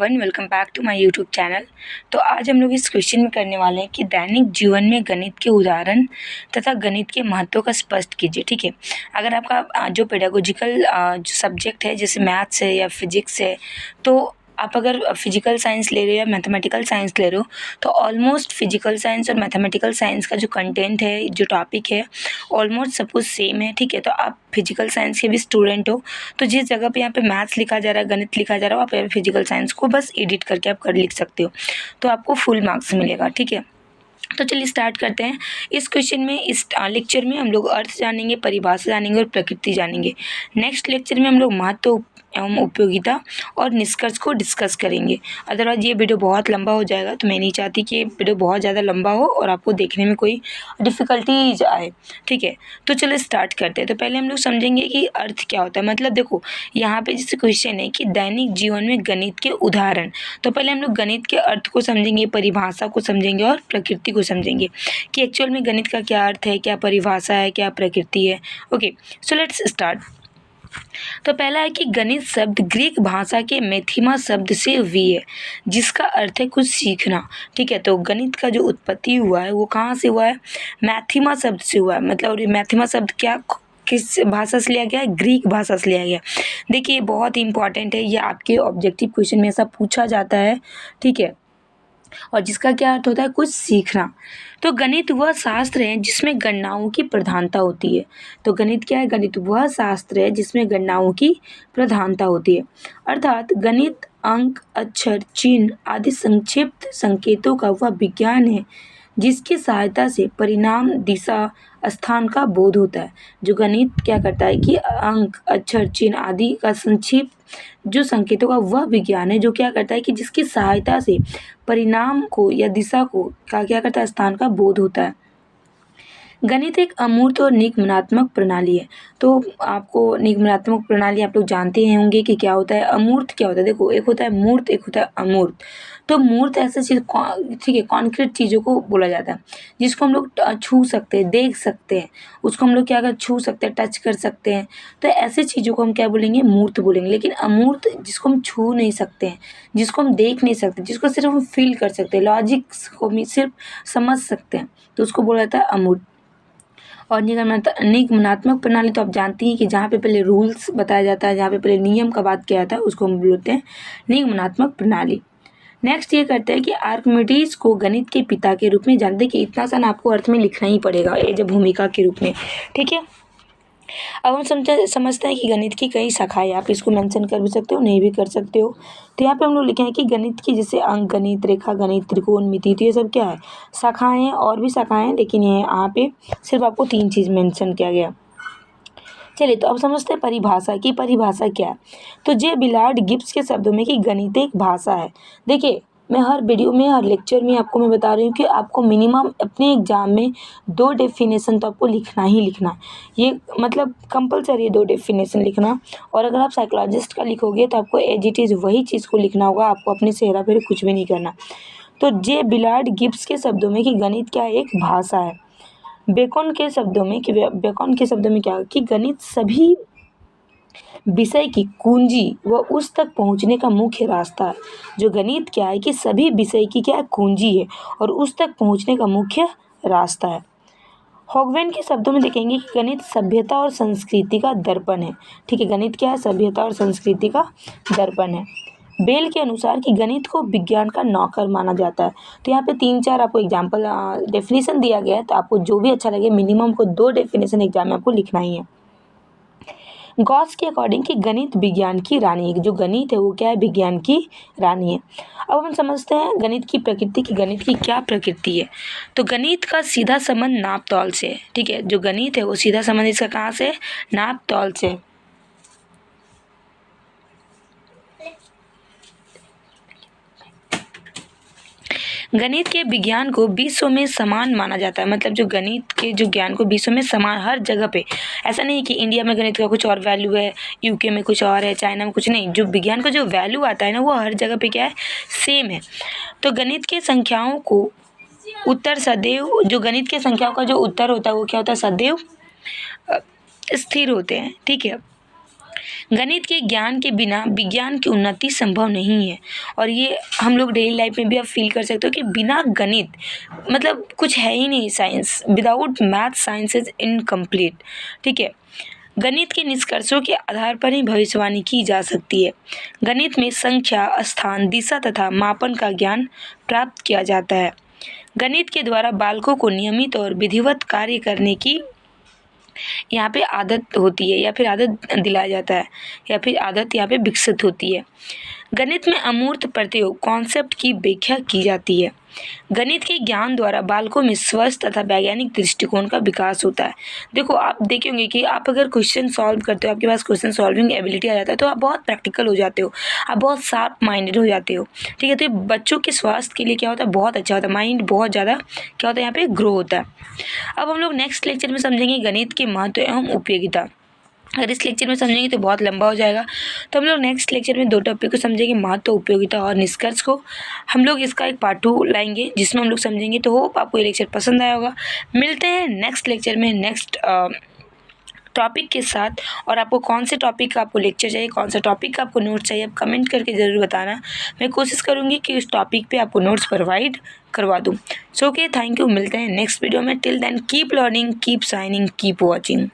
Welcome back to my YouTube channel. तो आज हम लोग इस क्वेश्चन में करने वाले हैं कि दैनिक जीवन में गणित के उदाहरण तथा गणित के महत्व का स्पष्ट कीजिए। ठीक है, अगर आपका जो पेडागोजिकल जो सब्जेक्ट है जैसे मैथ्स है या फिजिक्स है, तो आप अगर फिजिकल साइंस ले रहे हो या मैथमेटिकल साइंस ले रहे हो, तो ऑलमोस्ट फिजिकल साइंस और मैथमेटिकल साइंस का जो कंटेंट है, जो टॉपिक है, ऑलमोस्ट सब कुछ सेम है। ठीक है, तो आप फिजिकल साइंस के भी स्टूडेंट हो, तो जिस जगह पे यहाँ पे मैथ्स लिखा जा रहा है, गणित लिखा जा रहा है, आप यहाँ पे फिजिकल साइंस को बस एडिट करके आप कर लिख सकते हो, तो आपको फुल मार्क्स मिलेगा। ठीक है, तो चलिए स्टार्ट करते हैं। इस क्वेश्चन में, इस लेक्चर में हम लोग अर्थ जानेंगे, परिभाषा जानेंगे और प्रकृति जानेंगे। नेक्स्ट लेक्चर में हम लोग महत्व एवं उपयोगिता और निष्कर्ष को डिस्कस करेंगे। अदरवाइज ये वीडियो बहुत लंबा हो जाएगा, तो मैं नहीं चाहती कि ये वीडियो बहुत ज़्यादा लंबा हो और आपको देखने में कोई डिफ़िकल्टीज आए। ठीक है, तो चलो स्टार्ट करते हैं। तो पहले हम लोग समझेंगे कि अर्थ क्या होता है। मतलब देखो, यहाँ पे जैसे क्वेश्चन है कि दैनिक जीवन में गणित के उदाहरण, तो पहले हम लोग गणित के अर्थ को समझेंगे, परिभाषा को समझेंगे और प्रकृति को समझेंगे कि एक्चुअल में गणित का क्या अर्थ है, क्या परिभाषा है, क्या प्रकृति है। Okay, so let's start. तो पहला है कि गणित शब्द ग्रीक भाषा के मैथिमा शब्द से हुई है, जिसका अर्थ है कुछ सीखना। ठीक है, तो गणित का जो उत्पत्ति हुआ है वो कहाँ से हुआ है? मैथिमा शब्द से हुआ है। मतलब मैथिमा शब्द क्या, किस भाषा से लिया गया है? ग्रीक भाषा से लिया गया। देखिए, बहुत इंपॉर्टेंट है, ये आपके ऑब्जेक्टिव क्वेश्चन में ऐसा पूछा जाता है। ठीक है, और जिसका क्या अर्थ होता है? कुछ सीखना। तो गणित वह शास्त्र है जिसमें गणनाओं की प्रधानता होती है। तो गणित क्या है? गणित वह शास्त्र है जिसमें गणनाओं की प्रधानता होती है। अर्थात गणित अंक, अक्षर, चिन्ह आदि संक्षिप्त संकेतों का वह विज्ञान है जिसकी सहायता से परिणाम, दिशा, स्थान का बोध होता है। जो गणित क्या करता है कि अंक, अक्षर, चिन्ह आदि का संक्षिप्त जो संकेतों का वह विज्ञान है जो क्या करता है कि जिसकी सहायता से परिणाम को या दिशा को क्या करता है? स्थान का बोध होता है। गणित एक अमूर्त और निगमनात्मक प्रणाली है। तो आपको निगमनात्मक प्रणाली आप लोग जानते हैं होंगे कि क्या होता है। अमूर्त क्या होता है? देखो, एक होता है मूर्त, एक होता है अमूर्त। तो मूर्त ऐसा चीज़, ठीक है, कॉन्क्रीट चीज़ों को बोला जाता है जिसको हम लोग छू सकते हैं, देख सकते हैं, उसको हम लोग क्या कर छू सकते हैं, टच कर सकते हैं। तो ऐसे चीज़ों को हम क्या बोलेंगे? मूर्त बोलेंगे। लेकिन अमूर्त, जिसको हम छू नहीं सकते हैं, जिसको हम देख नहीं सकते, जिसको सिर्फ हम फील कर सकते हैं, लॉजिक्स को भी सिर्फ समझ सकते हैं, तो उसको बोला जाता है अमूर्त। और निगमनात्मक प्रणाली तो आप जानती हैं कि जहाँ पे पहले रूल्स बताया जाता है, जहाँ पे पहले नियम का बात किया जाता है, उसको हम बोलते हैं निगमनात्मक प्रणाली। नेक्स्ट ये करते हैं कि आर्किमिडीज को गणित के पिता के रूप में जानते हैं कि इतना सा आपको अर्थ में लिखना ही पड़ेगा एज भूमिका के रूप में। ठीक है, अब हम समझते हैं कि गणित की कई शाखाएं, आप इसको मेंशन कर भी सकते हो, नहीं भी कर सकते हो। तो यहाँ पे हम लोग लिखे हैं कि गणित की जैसे अंक गणित, रेखा गणित, त्रिकोणमिति, तो ये सब क्या है? शाखाएं हैं, और भी शाखाएं हैं, लेकिन ये यहाँ पे सिर्फ आपको 3 चीज़ मेंशन किया गया। चलिए, तो अब समझते हैं परिभाषा की परिभाषा क्या है। तो जे बिलार्ड गिब्स के शब्दों में कि गणित एक भाषा है। देखिए, मैं हर वीडियो में, हर लेक्चर में आपको मैं बता रही हूँ कि आपको मिनिमम अपने एग्जाम में 2 डेफिनेशन तो आपको लिखना ही लिखना। ये मतलब कंपलसरी है 2 डेफिनेशन लिखना। और अगर आप साइकोलॉजिस्ट का लिखोगे तो आपको एज इट इज़ वही चीज़ को लिखना होगा, आपको अपने से हेरा फेरी कुछ भी नहीं करना। तो जे बिलार्ड गिब्स के शब्दों में कि गणित क्या है? एक भाषा है। बेकन के शब्दों में क्या, कि गणित सभी विषय की कुंजी व उस तक पहुंचने का मुख्य रास्ता है। जो गणित क्या है कि सभी विषय की क्या कुंजी है और उस तक पहुंचने का मुख्य रास्ता है। हॉगवेन के शब्दों में देखेंगे कि गणित सभ्यता और संस्कृति का दर्पण है। ठीक है, गणित क्या है? सभ्यता और संस्कृति का दर्पण है। बेल के अनुसार कि गणित को विज्ञान का नौकर माना जाता है। तो यहाँ पे 3-4 आपको एग्जाम्पल डेफिनेशन दिया गया है, तो आपको जो भी अच्छा लगे, मिनिमम को 2 डेफिनेशन एग्जाम में आपको लिखना ही है। गॉस के अकॉर्डिंग कि गणित विज्ञान की रानी है। जो गणित है वो क्या है? विज्ञान की रानी है। अब हम समझते हैं गणित की प्रकृति की, गणित की क्या प्रकृति है। तो गणित का सीधा संबंध नाप तौल से है। ठीक है, जो गणित है वो सीधा संबंध इसका कहाँ से? नाप तौल से। गणित के विज्ञान को विश्व में समान माना जाता है। मतलब जो गणित के जो ज्ञान को विश्व में समान, हर जगह पे, ऐसा नहीं कि इंडिया में गणित का कुछ और वैल्यू है, यूके में कुछ और है, चाइना में कुछ नहीं। जो विज्ञान का जो वैल्यू आता है ना, वो हर जगह पे क्या है? सेम है। तो गणित के संख्याओं को उत्तर सदैव, जो गणित के संख्याओं का जो उत्तर होता है वो क्या होता है? सदैव स्थिर होते हैं। ठीक है, गणित के ज्ञान के बिना विज्ञान की उन्नति संभव नहीं है। और ये हम लोग डेली लाइफ में भी आप फील कर सकते हो कि बिना गणित मतलब कुछ है ही नहीं science. Without math science is incomplete. ठीक है, गणित के निष्कर्षों के आधार पर ही भविष्यवाणी की जा सकती है। गणित में संख्या, स्थान, दिशा तथा मापन का ज्ञान प्राप्त किया जाता है। गणित के द्वारा बालकों को नियमित और विधिवत कार्य करने की यहाँ पे आदत होती है या फिर आदत दिलाया जाता है या फिर आदत यहाँ पे विकसित होती है। गणित में अमूर्त प्रत्ययों कॉन्सेप्ट की व्याख्या की जाती है। गणित के ज्ञान द्वारा बालकों में स्वस्थ तथा वैज्ञानिक दृष्टिकोण का विकास होता है। देखो, आप देखेंगे कि आप अगर क्वेश्चन सॉल्व करते हो, आपके पास क्वेश्चन सॉल्विंग एबिलिटी आ जाता है, तो आप बहुत प्रैक्टिकल हो जाते हो, आप बहुत शार्प माइंडेड हो जाते हो। ठीक है, तो ये बच्चों के स्वास्थ्य के लिए क्या होता है, बहुत अच्छा होता है। माइंड बहुत ज़्यादा क्या होता है, यहाँ पे ग्रो होता है। अब हम लोग नेक्स्ट लेक्चर में समझेंगे गणित के महत्व एवं उपयोगिता। अगर इस लेक्चर में समझेंगे तो बहुत लंबा हो जाएगा, तो हम लोग नेक्स्ट लेक्चर में 2 टॉपिक को समझेंगे, महत्व, उपयोगिता और निष्कर्ष को। हम लोग इसका एक पार्ट 2 लाएंगे जिसमें हम लोग समझेंगे। तो होप आपको ये लेक्चर पसंद आया होगा। मिलते हैं नेक्स्ट लेक्चर में नेक्स्ट टॉपिक के साथ। और आपको कौन से टॉपिक का आपको लेक्चर चाहिए, कौन सा टॉपिक का आपको नोट्स चाहिए, आप कमेंट करके ज़रूर बताना। मैं कोशिश करूँगी कि उस टॉपिक पे आपको नोट्स प्रोवाइड करवा दूँ। So okay, thank you. मिलते हैं नेक्स्ट वीडियो में। Till then keep learning, keep shining, keep watching.